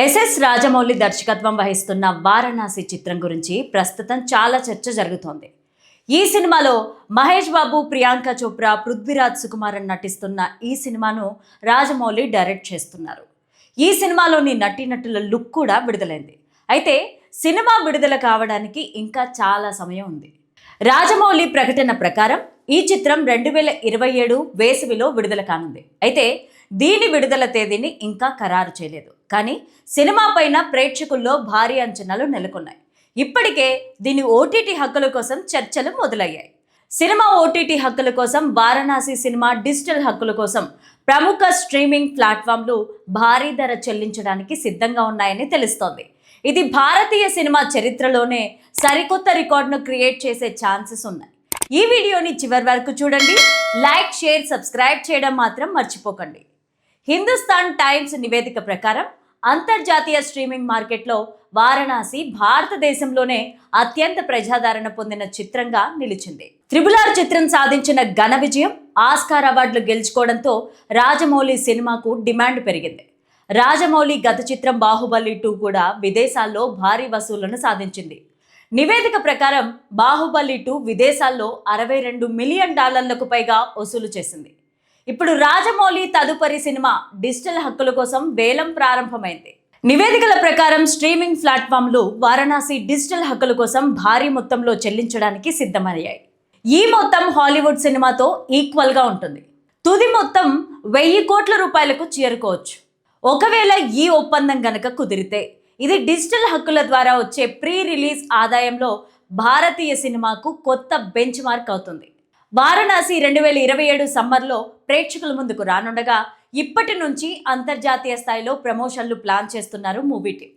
SS Rajamouli దర్శకత్వం వహిస్తున్న వారణాసి చిత్రం గురించి ప్రస్తుతం చాలా చర్చ జరుగుతోంది. ఈ సినిమాలో మహేష్ బాబు, ప్రియాంక చోప్రా, పృథ్వీరాజ్ సుకుమారన్ నటిస్తున్న ఈ సినిమాను రాజమౌళి డైరెక్ట్ చేస్తున్నారు. ఈ సినిమాలోని నటీనటుల లుక్ కూడా విడుదలైంది. అయితే సినిమా విడుదల కావడానికి ఇంకా చాలా సమయం ఉంది. రాజమౌళి ప్రకటన ప్రకారం ఈ చిత్రం 2027 వేసవిలో విడుదల కానుంది. అయితే దీని విడుదల తేదీని ఇంకా ఖరారు చేయలేదు. కానీ సినిమా పైన ప్రేక్షకుల్లో భారీ అంచనాలు నెలకొన్నాయి. ఇప్పటికే దీని ఓటీటీ హక్కుల కోసం చర్చలు మొదలయ్యాయి. సినిమా ఓటీటీ హక్కుల కోసం వారణాసి సినిమా డిజిటల్ హక్కుల కోసం ప్రముఖ స్ట్రీమింగ్ ప్లాట్ఫామ్లు భారీ ధర చెల్లించడానికి సిద్ధంగా ఉన్నాయని తెలుస్తోంది. ఇది భారతీయ సినిమా చరిత్రలోనే సరికొత్త రికార్డును క్రియేట్ చేసే ఛాన్సెస్ ఉన్నాయి. ఈ వీడియోని చివరి వరకు చూడండి. లైక్, షేర్, సబ్స్క్రైబ్ చేయడం మాత్రం మర్చిపోకండి. హిందుస్థాన్ టైమ్స్ నివేదిక ప్రకారం అంతర్జాతీయ స్ట్రీమింగ్ మార్కెట్లో వారణాసి భారతదేశంలోనే అత్యంత ప్రజాదరణ పొందిన చిత్రంగా నిలిచింది. RRR చిత్రం సాధించిన ఘన విజయం, ఆస్కార్ అవార్డులు గెలుచుకోవడంతో రాజమౌళి సినిమాకు డిమాండ్ పెరిగింది. రాజమౌళి గత చిత్రం బాహుబలి 2 కూడా విదేశాల్లో భారీ వసూళ్లను సాధించింది. నివేదిక ప్రకారం బాహుబలి 2 విదేశాల్లో $62 మిలియన్ పైగా వసూలు చేసింది. ఇప్పుడు రాజమౌళి తదుపరి సినిమా డిజిటల్ హక్కుల కోసం వేలం ప్రారంభమైంది. నివేదికల ప్రకారం స్ట్రీమింగ్ ప్లాట్ఫామ్లు వారణాసి డిజిటల్ హక్కుల కోసం భారీ మొత్తంలో చెల్లించడానికి సిద్ధమయ్యాయి. ఈ మొత్తం హాలీవుడ్ సినిమాతో ఈక్వల్గా ఉంటుంది. తుది మొత్తం 1000 కోట్ల రూపాయలకు చేరుకోవచ్చు. ఒకవేళ ఈ ఒప్పందం గనక కుదిరితే ఇది డిజిటల్ హక్కుల ద్వారా వచ్చే ప్రీ రిలీజ్ ఆదాయంలో భారతీయ సినిమాకు కొత్త బెంచ్ మార్క్ అవుతుంది. వారణాసి 2027 సమ్మర్లో ప్రేక్షకుల ముందుకు రానుండగా ఇప్పటి నుంచి అంతర్జాతీయ స్థాయిలో ప్రమోషన్లు ప్లాన్ చేస్తున్నారు మూవీ టీం.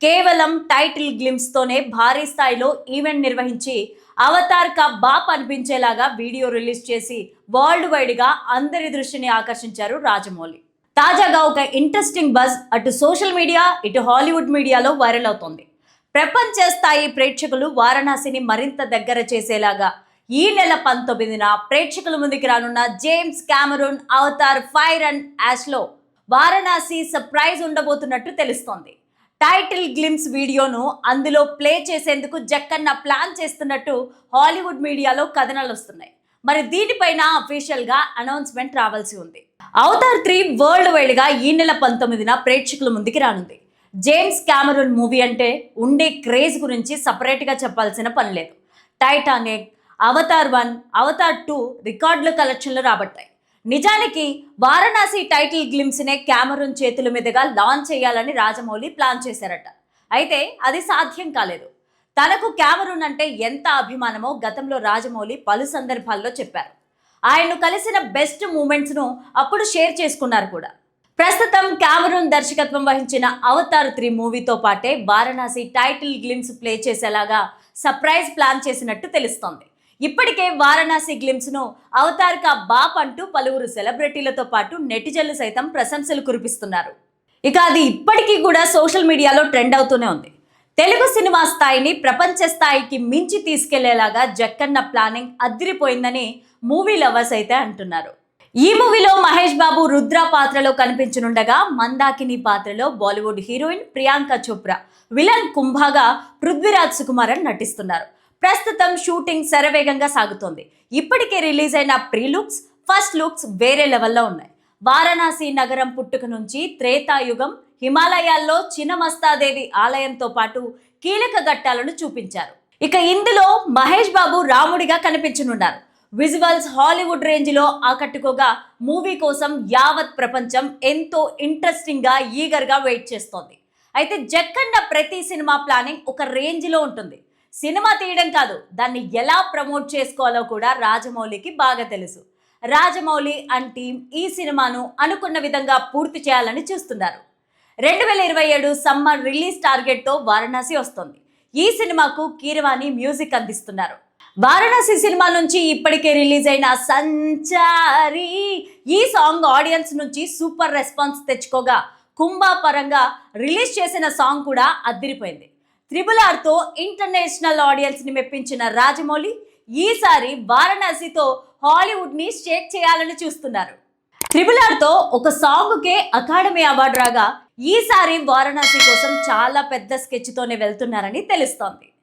కేవలం టైటిల్ గ్లిమ్స్తోనే భారీ స్థాయిలో ఈవెంట్ నిర్వహించి అవతార్ కా బాప్ అనిపించేలాగా వీడియో రిలీజ్ చేసి వరల్డ్ వైడ్గా అందరి దృష్టిని ఆకర్షించారు రాజమౌళి. తాజాగా ఒక ఇంట్రెస్టింగ్ బజ్ అటు సోషల్ మీడియా, ఇటు హాలీవుడ్ మీడియాలో వైరల్ అవుతోంది. ప్రపంచ స్థాయి ప్రేక్షకులు వారణాసిని మరింత దగ్గర చేసేలాగా ఈ నెల 19న ప్రేక్షకుల ముందుకు రానున్న James Cameron Avatar Fire and యాష్లో వారణాసి సర్ప్రైజ్ ఉండబోతున్నట్టు తెలుస్తోంది. టైటిల్ గ్లిమ్స్ వీడియోను అందులో ప్లే చేసేందుకు జక్కన్న ప్లాన్ చేస్తున్నట్టు హాలీవుడ్ మీడియాలో కథనాలు వస్తున్నాయి. మరి దీనిపైన అఫీషియల్గా అనౌన్స్మెంట్ రావాల్సి ఉంది. అవతార్ 3 వరల్డ్ వైడ్గా ఈ నెల 19న ప్రేక్షకుల ముందుకి రానుంది. జేమ్స్ కెమెరూన్ మూవీ అంటే ఉండే క్రేజ్ గురించి సపరేట్గా చెప్పాల్సిన పని లేదు. టైటానిక్, అవతార్ 1, అవతార్ 2 రికార్డుల కలెక్షన్లు రాబట్టాయి. నిజానికి వారణాసి టైటిల్ గ్లిమ్స్నే కెమెరూన్ చేతుల మీదుగా లాంచ్ చేయాలని రాజమౌళి ప్లాన్ చేశారట. అయితే అది సాధ్యం కాలేదు. తనకు కెమెరూన్ అంటే ఎంత అభిమానమో గతంలో రాజమౌళి పలు సందర్భాల్లో చెప్పారు. ఆయన్ను కలిసిన బెస్ట్ మూమెంట్స్ను అప్పుడు షేర్ చేసుకున్నారు కూడా. ప్రస్తుతం కెమెరూన్ దర్శకత్వం వహించిన అవతార్ 3 మూవీతో పాటే వారణాసి టైటిల్ గ్లిమ్స్ ప్లే చేసేలాగా సర్ప్రైజ్ ప్లాన్ చేసినట్టు తెలుస్తోంది. ఇప్పటికే వారణాసి గ్లిమ్స్ను అవతార్ కా బాప్ అంటూ పలువురు సెలబ్రిటీలతో పాటు నెటిజన్లు సైతం ప్రశంసలు కురిపిస్తున్నారు. ఇక అది ఇప్పటికీ కూడా సోషల్ మీడియాలో ట్రెండ్ అవుతూనే ఉంది. తెలుగు సినిమా స్థాయిని ప్రపంచ స్థాయికి మించి తీసుకెళ్లేలాగా జక్కన్న ప్లానింగ్ అదిరిపోయిందని మూవీ లవర్స్ అయితే అంటున్నారు. ఈ మూవీలో మహేష్ బాబు రుద్ర పాత్రలో కనిపించనుండగా మందాకిని పాత్రలో బాలీవుడ్ హీరోయిన్ ప్రియాంక చోప్రా, విలన్ కుంభాగా పృథ్వీరాజ్ సుకుమారన్ నటిస్తున్నారు. ప్రస్తుతం షూటింగ్ శరవేగంగా సాగుతోంది. ఇప్పటికే రిలీజ్ అయిన ప్రీ లుక్స్, ఫస్ట్ లుక్స్ వేరే లెవెల్లో ఉన్నాయి. వారణాసి నగరం పుట్టుక నుంచి త్రేతాయుగం, హిమాలయాల్లో చినమస్తాదేవి ఆలయంతో పాటు కీలక ఘట్టాలను చూపించారు. ఇక ఇందులో మహేష్ బాబు రాముడిగా కనిపించనున్నారు. విజువల్స్ హాలీవుడ్ రేంజ్లో ఆకట్టుకోగా మూవీ కోసం యావత్ ప్రపంచం ఎంతో ఇంట్రెస్టింగ్గా ఈగర్గా వెయిట్ చేస్తోంది. అయితే జక్కన్న ప్రతి సినిమా ప్లానింగ్ ఒక రేంజ్లో ఉంటుంది. సినిమా తీయడం కాదు, దాన్ని ఎలా ప్రమోట్ చేసుకోవాలో కూడా రాజమౌళికి బాగా తెలుసు. రాజమౌళి అండ్ టీం ఈ సినిమాను అనుకున్న విధంగా పూర్తి చేయాలని చూస్తున్నారు. 2027 సమ్మర్ రిలీజ్ టార్గెట్తో వారణాసి వస్తోంది. ఈ సినిమాకు కీరవాణి మ్యూజిక్ అందిస్తున్నారు. వారణాసి సినిమా నుంచి ఇప్పటికే రిలీజ్ అయిన సంచారి ఈ సాంగ్ ఆడియన్స్ నుంచి సూపర్ రెస్పాన్స్ తెచ్చుకోగా కుంభా పరంగా రిలీజ్ చేసిన సాంగ్ కూడా అదిరిపోయింది. RRRతో ఇంటర్నేషనల్ ఆడియన్స్ని మెప్పించిన రాజమౌళి ఈసారి వారణాసితో హాలీవుడ్ని షేక్ చేయాలని చూస్తున్నారు. RRRతో ఒక సాంగ్కే అకాడమీ అవార్డు రాగా ఈసారి వారణాసి కోసం చాలా పెద్ద స్కెచ్తోనే వెళ్తున్నారని తెలుస్తోంది.